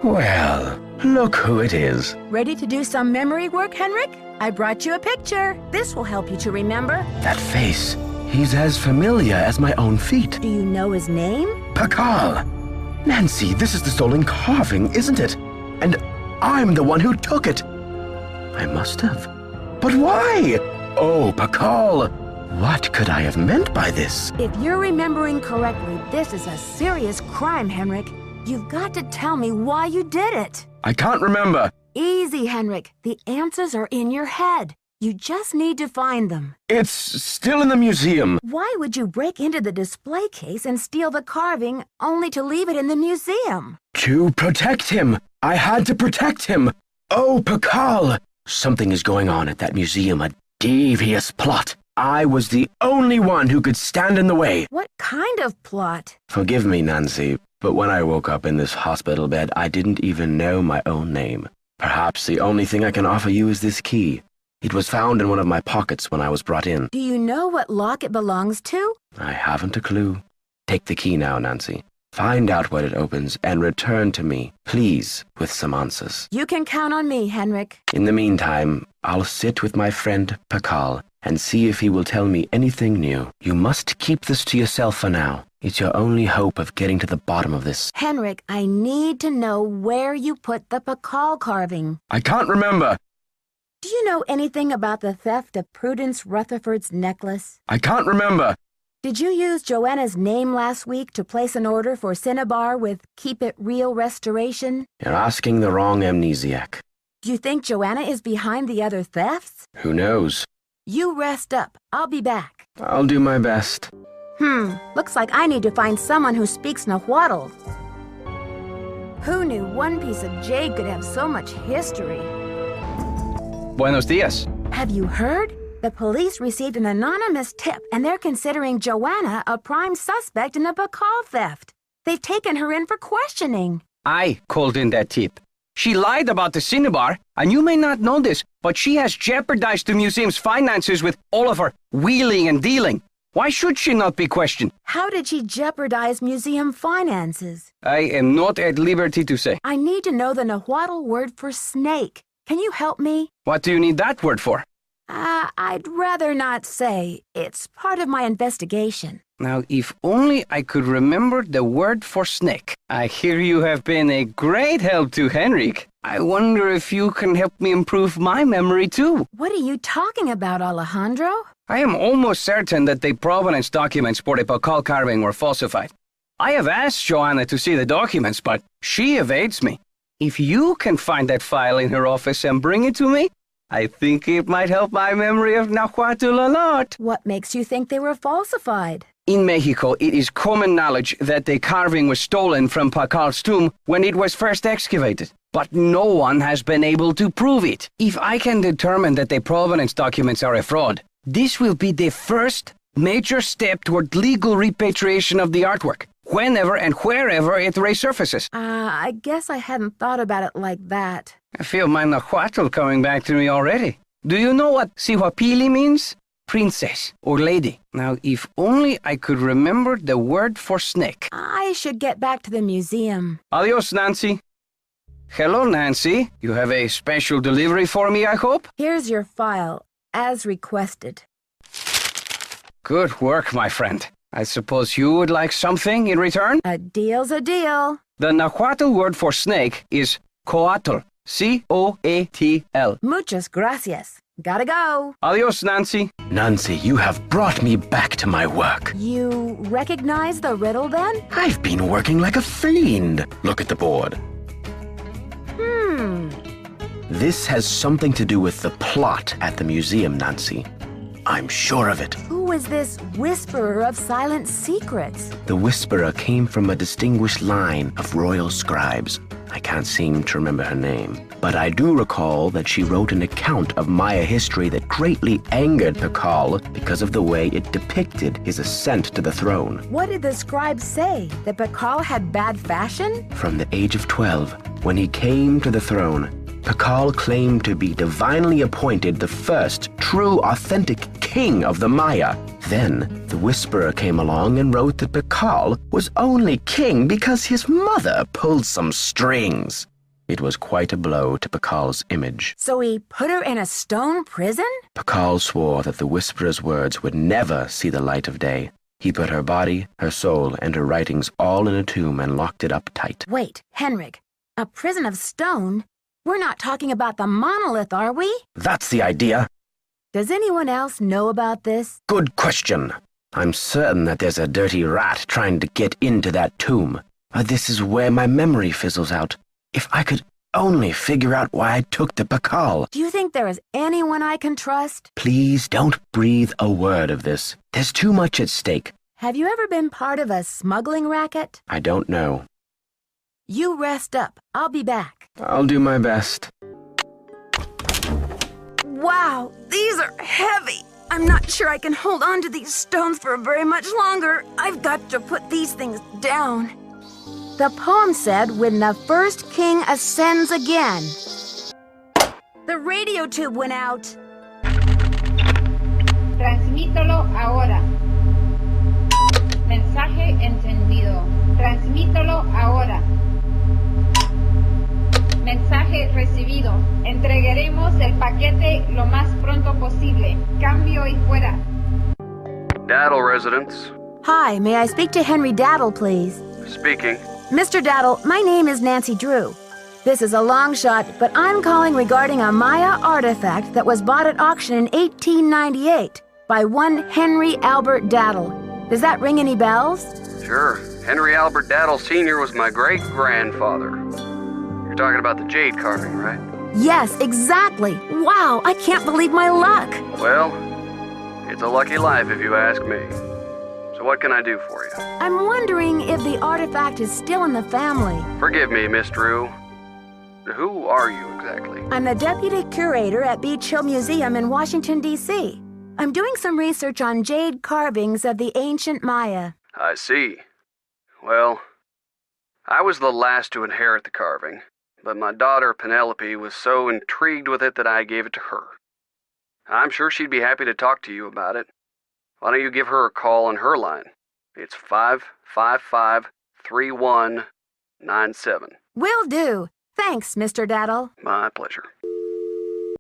Well, look who it is. Ready to do some memory work, Henrik? I brought you a picture. This will help you to remember. That face, he's as familiar as my own feet. Do you know his name? Pakal! Nancy, this is the stolen carving, isn't it? And I'm the one who took it. I must have. But why? Oh, Pakal! What could I have meant by this? If you're remembering correctly, this is a serious crime, Henrik. You've got to tell me why you did it. I can't remember. Easy, Henrik. The answers are in your head. You just need to find them. It's still in the museum. Why would you break into the display case and steal the carving only to leave it in the museum? To protect him. I had to protect him. Oh, Pakal! Something is going on at that museum, a devious plot. I was the only one who could stand in the way. What kind of plot? Forgive me, Nancy, but when I woke up in this hospital bed, I didn't even know my own name. Perhaps the only thing I can offer you is this key. It was found in one of my pockets when I was brought in. Do you know what lock it belongs to? I haven't a clue. Take the key now, Nancy. Find out what it opens and return to me, please, with some answers. You can count on me, Henrik. In the meantime, I'll sit with my friend Pakal and see if he will tell me anything new. You must keep this to yourself for now. It's your only hope of getting to the bottom of this. Henrik, I need to know where you put the Pakal carving. I can't remember. Do you know anything about the theft of Prudence Rutherford's necklace? I can't remember. Did you use Joanna's name last week to place an order for Cinnabar with Keep It Real Restoration? You're asking the wrong amnesiac. Do you think Joanna is behind the other thefts? Who knows? You rest up. I'll be back. I'll do my best. Looks like I need to find someone who speaks Nahuatl. Who knew one piece of jade could have so much history? Buenos dias. Have you heard? The police received an anonymous tip, and they're considering Joanna a prime suspect in the Pakal theft. They've taken her in for questioning. I called in that tip. She lied about the Cinnabar, and you may not know this, but she has jeopardized the museum's finances with all of her wheeling and dealing. Why should she not be questioned? How did she jeopardize museum finances? I am not at liberty to say. I need to know the Nahuatl word for snake. Can you help me? What do you need that word for? I'd rather not say. It's part of my investigation. Now, if only I could remember the word for snake. I hear you have been a great help to Henrik. I wonder if you can help me improve my memory too. What are you talking about, Alejandro? I am almost certain that the provenance documents for the Pakal carving were falsified. I have asked Joanna to see the documents, but she evades me. If you can find that file in her office and bring it to me, I think it might help my memory of Nahuatl a lot. What makes you think they were falsified? In Mexico, it is common knowledge that the carving was stolen from Pakal's tomb when it was first excavated. But no one has been able to prove it. If I can determine that the provenance documents are a fraud, this will be the first major step toward legal repatriation of the artwork, whenever and wherever it resurfaces. I guess I hadn't thought about it like that. I feel my Nahuatl coming back to me already. Do you know what Sihuapili means? Princess or lady. Now, if only I could remember the word for snake. I should get back to the museum. Adios, Nancy. Hello, Nancy. You have a special delivery for me, I hope? Here's your file, as requested. Good work, my friend. I suppose you would like something in return? A deal's a deal. The Nahuatl word for snake is coatl. C-O-A-T-L. Muchas gracias. Gotta go. Adios, Nancy. Nancy, you have brought me back to my work. You recognize the riddle, then? I've been working like a fiend. Look at the board. This has something to do with the plot at the museum, Nancy. I'm sure of it. Who is this whisperer of silent secrets? The whisperer came from a distinguished line of royal scribes. I can't seem to remember her name, but I do recall that she wrote an account of Maya history that greatly angered Pakal because of the way it depicted his ascent to the throne. What did the scribe say? That Pakal had bad fashion? From the age of 12, when he came to the throne, Pakal claimed to be divinely appointed the first true, authentic king of the Maya. Then the Whisperer came along and wrote that Pakal was only king because his mother pulled some strings. It was quite a blow to Pakal's image. So he put her in a stone prison? Pakal swore that the Whisperer's words would never see the light of day. He put her body, her soul, and her writings all in a tomb and locked it up tight. Wait, Henrik, a prison of stone? We're not talking about the monolith, are we? That's the idea. Does anyone else know about this? Good question. I'm certain that there's a dirty rat trying to get into that tomb. This is where my memory fizzles out. If I could only figure out why I took the Pakal. Do you think there is anyone I can trust? Please don't breathe a word of this. There's too much at stake. Have you ever been part of a smuggling racket? I don't know. You rest up. I'll be back. I'll do my best. Wow, these are heavy. I'm not sure I can hold on to these stones for very much longer. I've got to put these things down. The poem said, when the first king ascends again. The radio tube went out. Transmítelo ahora. Mensaje encendido. Transmítelo ahora. Mensaje recibido. Entregaremos el paquete lo más pronto posible. Cambio y fuera. Daddle residence. Hi, may I speak to Henry Daddle, please? Speaking. Mr. Daddle, my name is Nancy Drew. This is a long shot, but I'm calling regarding a Maya artifact that was bought at auction in 1898 by one Henry Albert Daddle. Does that ring any bells? Sure. Henry Albert Daddle Sr. was my great-grandfather. You're talking about the jade carving, right? Yes, exactly. Wow, I can't believe my luck. Well, it's a lucky life if you ask me. So what can I do for you? I'm wondering if the artifact is still in the family. Forgive me, Miss Drew. Who are you exactly? I'm the deputy curator at Beach Hill Museum in Washington, D.C. I'm doing some research on jade carvings of the ancient Maya. I see. Well, I was the last to inherit the carving, but my daughter Penelope was so intrigued with it that I gave it to her. I'm sure she'd be happy to talk to you about it. Why don't you give her a call on her line? It's 555-3197. Will do. Thanks, Mr. Daddle. My pleasure.